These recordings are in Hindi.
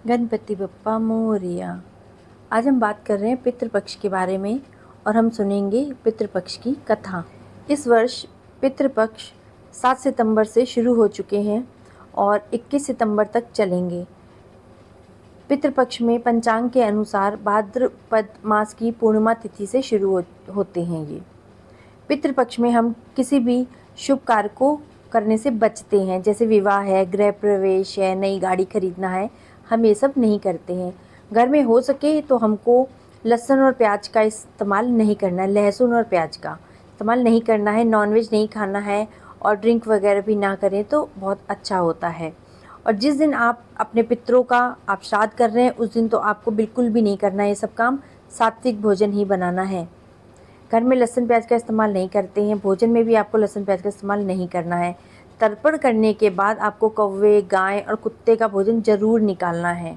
गणपति बप्पा मोरया। आज हम बात कर रहे हैं पितृपक्ष के बारे में और हम सुनेंगे पितृपक्ष की कथा। इस वर्ष पितृपक्ष 7 सितंबर से शुरू हो चुके हैं और 21 सितंबर तक चलेंगे। पितृपक्ष में पंचांग के अनुसार भाद्रपद मास की पूर्णिमा तिथि से शुरू होते हैं। ये पितृपक्ष में हम किसी भी शुभ कार्य को करने से बचते हैं, जैसे विवाह है, गृह प्रवेश है, नई गाड़ी खरीदना है, हम ये सब नहीं करते हैं। घर में हो सके तो हमको लहसुन और प्याज का इस्तेमाल नहीं करना है, लहसुन और प्याज का इस्तेमाल नहीं करना है, नॉनवेज नहीं खाना है और ड्रिंक वगैरह भी ना करें तो बहुत अच्छा होता है। और जिस दिन आप अपने पितरों का आप श्राद्ध कर रहे हैं उस दिन तो आपको बिल्कुल भी नहीं करना है ये सब काम, सात्विक भोजन ही बनाना है। घर में लहसुन प्याज का इस्तेमाल नहीं करते हैं, भोजन में भी आपको लहसुन प्याज का इस्तेमाल नहीं करना है। तर्पण करने के बाद आपको कौवे, गाय और कुत्ते का भोजन ज़रूर निकालना है।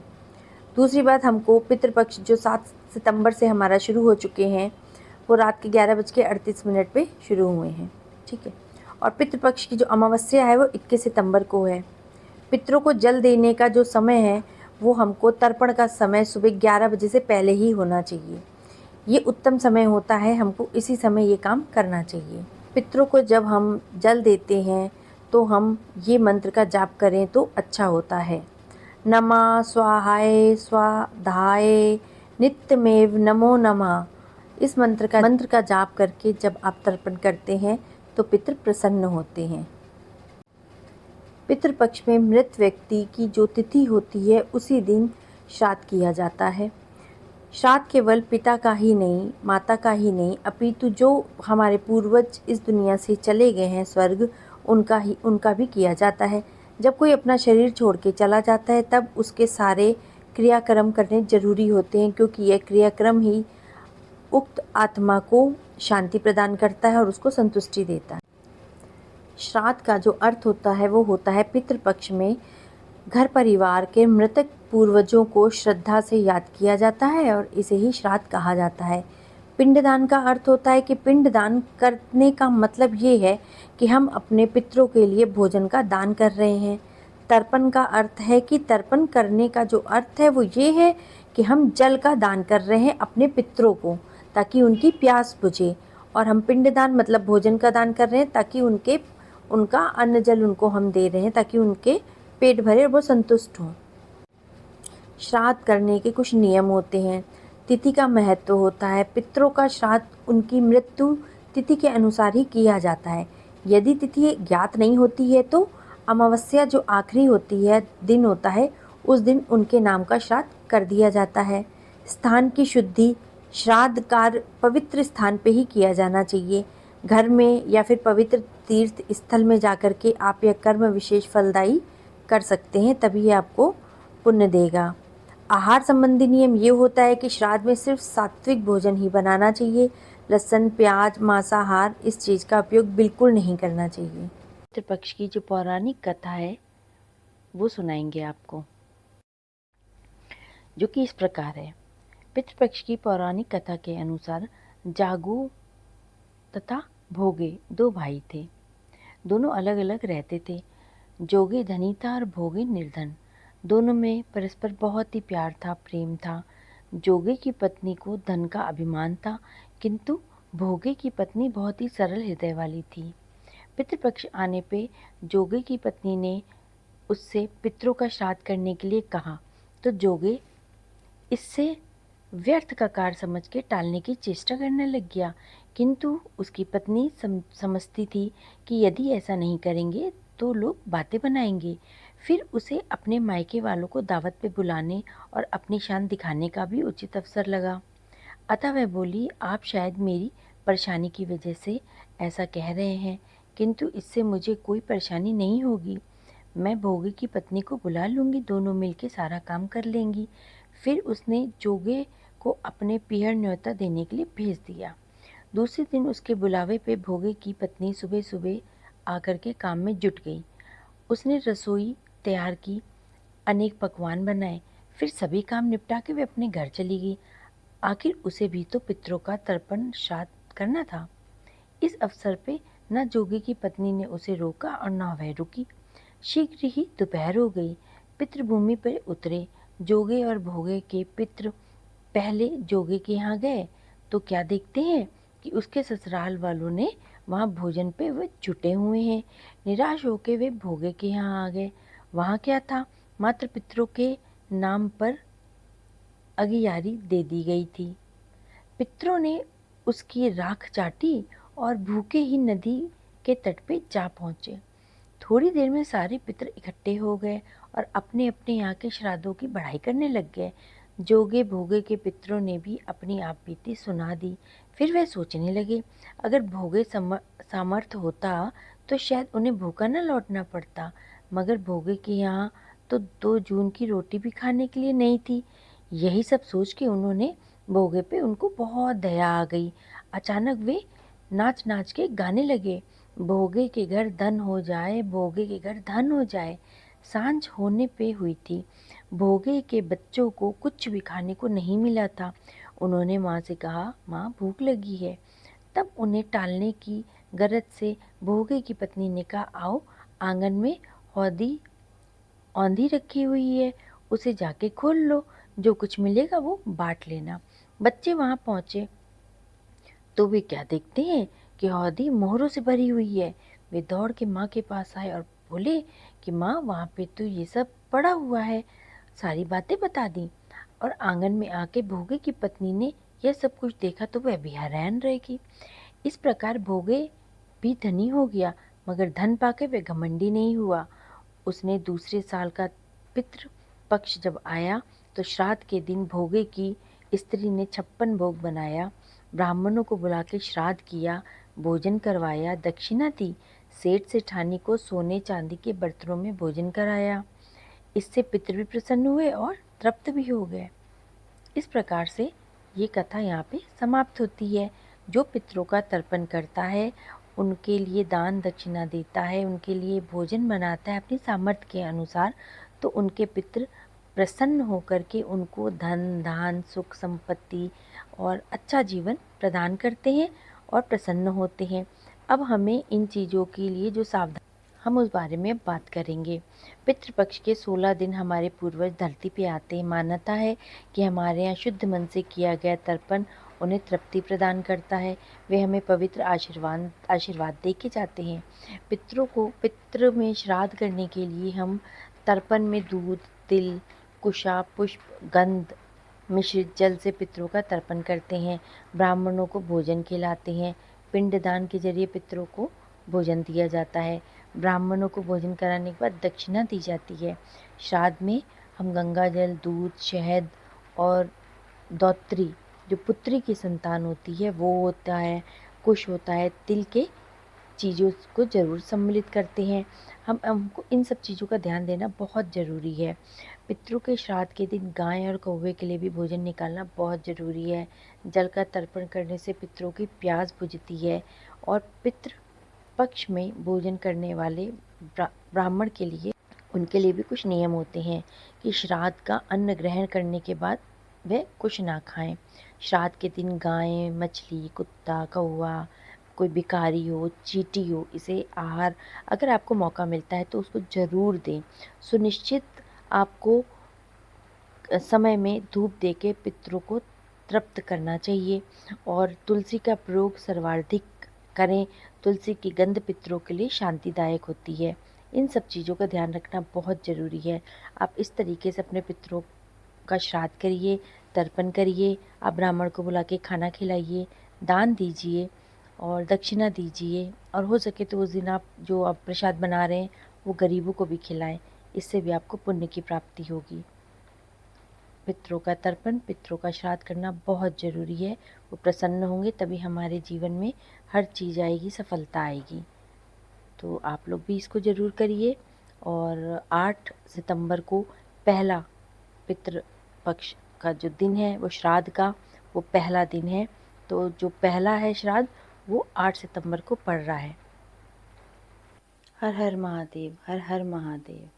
दूसरी बात, हमको पितृपक्ष जो 7 सितंबर से हमारा शुरू हो चुके हैं वो रात के 11:38 पे शुरू हुए हैं, ठीक है। और पितृपक्ष की जो अमावस्या है वो 21 सितंबर को है। पितरों को जल देने का जो समय है वो हमको तर्पण का समय सुबह 11 बजे से पहले ही होना चाहिए। ये उत्तम समय होता है, हमको इसी समय ये काम करना चाहिए। पितरों को जब हम जल देते हैं तो हम ये मंत्र का जाप करें तो अच्छा होता है। नमः स्वाहाय स्वाधाय नित्यमेव नमो नमः। इस मंत्र का जाप करके जब आप तर्पण करते हैं तो पितृ प्रसन्न होते हैं। पितृपक्ष में मृत व्यक्ति की जो तिथि होती है उसी दिन श्राद्ध किया जाता है। श्राद्ध केवल पिता का ही नहीं, माता का ही नहीं, अपितु जो हमारे पूर्वज इस दुनिया से चले गए हैं स्वर्ग, उनका भी किया जाता है। जब कोई अपना शरीर छोड़ के चला जाता है तब उसके सारे क्रियाक्रम करने ज़रूरी होते हैं, क्योंकि यह क्रियाक्रम ही उक्त आत्मा को शांति प्रदान करता है और उसको संतुष्टि देता है। श्राद्ध का जो अर्थ होता है वो होता है पितृपक्ष में घर परिवार के मृतक पूर्वजों को श्रद्धा से याद किया जाता है और इसे ही श्राद्ध कहा जाता है। पिंडदान का अर्थ होता है कि पिंडदान करने का मतलब ये है कि हम अपने पितरों के लिए भोजन का दान कर रहे हैं। तर्पण का अर्थ है कि तर्पण करने का जो अर्थ है वो ये है कि हम जल का दान कर रहे हैं अपने पितरों को ताकि उनकी प्यास बुझे, और हम पिंडदान मतलब भोजन का दान कर रहे हैं ताकि उनका अन्न जल उनको हम दे रहे हैं ताकि उनके पेट भरे और वो संतुष्ट हों। श्राद्ध करने के कुछ नियम होते हैं, तिथि का महत्व होता है। पितरों का श्राद्ध उनकी मृत्यु तिथि के अनुसार ही किया जाता है। यदि तिथि ज्ञात नहीं होती है तो अमावस्या जो आखिरी होती है दिन होता है उस दिन उनके नाम का श्राद्ध कर दिया जाता है। स्थान की शुद्धि, श्राद्ध कार्य पवित्र स्थान पे ही किया जाना चाहिए। घर में या फिर पवित्र तीर्थ स्थल में जाकर के आप यह कर्म विशेष फलदायी कर सकते हैं, तभी आपको पुण्य देगा। आहार संबंधी नियम ये होता है कि श्राद्ध में सिर्फ सात्विक भोजन ही बनाना चाहिए। लहसुन, प्याज, मांसाहार इस चीज़ का उपयोग बिल्कुल नहीं करना चाहिए। पितृपक्ष की जो पौराणिक कथा है वो सुनाएंगे आपको, जो कि इस प्रकार है। पितृपक्ष की पौराणिक कथा के अनुसार जागू तथा भोगे दो भाई थे। दोनों अलग अलग रहते थे। जोगे धनी था और भोगे निर्धन। दोनों में परस्पर बहुत ही प्यार था, प्रेम था। जोगे की पत्नी को धन का अभिमान था, किंतु भोगे की पत्नी बहुत ही सरल हृदय वाली थी। पितृपक्ष आने पे जोगे की पत्नी ने उससे पितरों का श्राद्ध करने के लिए कहा, तो जोगे इससे व्यर्थ का कार्य समझ के टालने की चेष्टा करने लग गया, किंतु उसकी पत्नी समझती थी कि यदि ऐसा नहीं करेंगे तो लोग बातें बनाएंगे। फिर उसे अपने मायके वालों को दावत पे बुलाने और अपनी शान दिखाने का भी उचित अवसर लगा। अतः वह बोली, आप शायद मेरी परेशानी की वजह से ऐसा कह रहे हैं, किंतु इससे मुझे कोई परेशानी नहीं होगी। मैं भोगे की पत्नी को बुला लूँगी, दोनों मिलके सारा काम कर लेंगी। फिर उसने जोगे को अपने पीहर न्योता देने के लिए भेज दिया। दूसरे दिन उसके बुलावे पे भोगे की पत्नी सुबह सुबह आकर के काम में जुट गई। उसने रसोई तैयार की, अनेक पकवान बनाए, फिर सभी काम निपटा के वे अपने घर चली गई। आखिर उसे भी तो पितरों का तर्पण श्राद्ध करना था। इस अवसर पे न जोगी की पत्नी ने उसे रोका और न वह रुकी। शीघ्र ही दोपहर हो गई। पितृभूमि पर उतरे। जोगे और भोगे के पितृ पहले जोगे के यहाँ गए तो क्या देखते हैं कि उसके ससुराल वालों ने वहाँ भोजन पे वे जुटे हुए हैं। निराश होकर वे भोगे के यहाँ आ गए। वहाँ क्या था, मात्र पितरों के नाम पर अगियारी दे दी गई थी। पितरों ने उसकी राख चाटी और भूखे ही नदी के तट पे जा पहुँचे। थोड़ी देर में सारे पितर इकट्ठे हो गए और अपने अपने यहाँ के श्राद्धों की बढ़ाई करने लग गए। जोगे भोगे के पितरों ने भी अपनी आप बीती सुना दी। फिर वे सोचने लगे, अगर भोगे सामर्थ होता तो शायद उन्हें भूखा न लौटना पड़ता, मगर भोगे के यहाँ तो 2 जून की रोटी भी खाने के लिए नहीं थी। यही सब सोच के उन्होंने भोगे पे उनको बहुत दया आ गई। अचानक वे नाच नाच के गाने लगे, भोगे के घर धन हो जाए, भोगे के घर धन हो जाए। सांझ होने पे हुई थी। भोगे के बच्चों को कुछ भी खाने को नहीं मिला था। उन्होंने माँ से कहा, माँ भूख लगी है। तब उन्हें टालने की गरज से भोगे की पत्नी ने कहा, आओ आंगन में हौदी औंधी रखी हुई है, उसे जाके खोल लो, जो कुछ मिलेगा वो बांट लेना। बच्चे वहाँ पहुँचे तो वे क्या देखते हैं कि हौदी मोहरों से भरी हुई है। वे दौड़ के माँ के पास आए और बोले कि माँ, वहाँ पे तो ये सब पड़ा हुआ है। सारी बातें बता दी और आंगन में आके भोगे की पत्नी ने यह सब कुछ देखा तो वह भी हैरान रह गई। इस प्रकार भोगे भी धनी हो गया, मगर धन पाके वह घमंडी नहीं हुआ। उसने दूसरे साल का पितृ पक्ष जब आया तो श्राद्ध के दिन भोगे की स्त्री ने 56 भोग बनाया, ब्राह्मणों को बुला के श्राद्ध किया, भोजन करवाया, दक्षिणा दी। सेठ सेठानी को सोने चांदी के बर्तनों में भोजन कराया। इससे पितृ भी प्रसन्न हुए और तृप्त भी हो गए। इस प्रकार से ये कथा यहाँ पे समाप्त होती है। जो पितरों का तर्पण करता है, उनके लिए दान दक्षिणा देता है, उनके लिए भोजन बनाता है अपनी सामर्थ्य के अनुसार, तो उनके पितृ प्रसन्न होकर के उनको धन धान सुख संपत्ति और अच्छा जीवन प्रदान करते हैं और प्रसन्न होते हैं। अब हमें इन चीज़ों के लिए जो सावधान, हम उस बारे में अब बात करेंगे। पितृपक्ष के 16 दिन हमारे पूर्वज धरती पे आते हैं। मान्यता है कि हमारे यहाँ शुद्ध मन से किया गया तर्पण उन्हें तृप्ति प्रदान करता है। वे हमें पवित्र आशीर्वाद दे के जाते हैं। पितृ में श्राद्ध करने के लिए हम तर्पण में दूध, तिल, कुशा, पुष्प, गंध मिश्रित जल से पितरों का तर्पण करते हैं। ब्राह्मणों को भोजन खिलाते हैं। पिंडदान के जरिए पितरों को भोजन दिया जाता है। ब्राह्मणों को भोजन कराने के बाद दक्षिणा दी जाती है। श्राद्ध में हम गंगा जल, दूध, शहद और दौत्री, जो पुत्री की संतान होती है वो होता है, कुश होता है, तिल के चीज़ों को ज़रूर सम्मिलित करते हैं। हमको इन सब चीज़ों का ध्यान देना बहुत ज़रूरी है। पितरों के श्राद्ध के दिन गाय और कौवे के लिए भी भोजन निकालना बहुत ज़रूरी है। जल का तर्पण करने से पितरों की प्यास बुझती है और पितृ पक्ष में भोजन करने वाले ब्राह्मण के लिए, उनके लिए भी कुछ नियम होते हैं कि श्राद्ध का अन्न ग्रहण करने के बाद वह कुछ ना खाएं। श्राद्ध के दिन गाय, मछली, कुत्ता, कौवा, कोई भिखारी हो, चींटी हो, इसे आहार अगर आपको मौका मिलता है तो उसको ज़रूर दें। सुनिश्चित आपको समय में धूप दे के पितरों को तृप्त करना चाहिए और तुलसी का प्रयोग सर्वाधिक करें। तुलसी की गंध पितरों के लिए शांतिदायक होती है। इन सब चीज़ों का ध्यान रखना बहुत ज़रूरी है। आप इस तरीके से अपने पितरों का श्राद्ध करिए, तर्पण करिए, आप ब्राह्मण को बुला के खाना खिलाइए, दान दीजिए और दक्षिणा दीजिए और हो सके तो उस दिन आप जो आप प्रसाद बना रहे हैं वो गरीबों को भी खिलाएं। इससे भी आपको पुण्य की प्राप्ति होगी। पितरों का तर्पण, पितरों का श्राद्ध करना बहुत ज़रूरी है। वो प्रसन्न होंगे तभी हमारे जीवन में हर चीज़ आएगी, सफलता आएगी। तो आप लोग भी इसको ज़रूर करिए। और 8 सितंबर को पहला पितृ पक्ष का जो दिन है वो श्राद्ध का वो पहला दिन है। तो जो पहला है श्राद्ध वो 8 सितंबर को पड़ रहा है। हर हर महादेव, हर हर महादेव।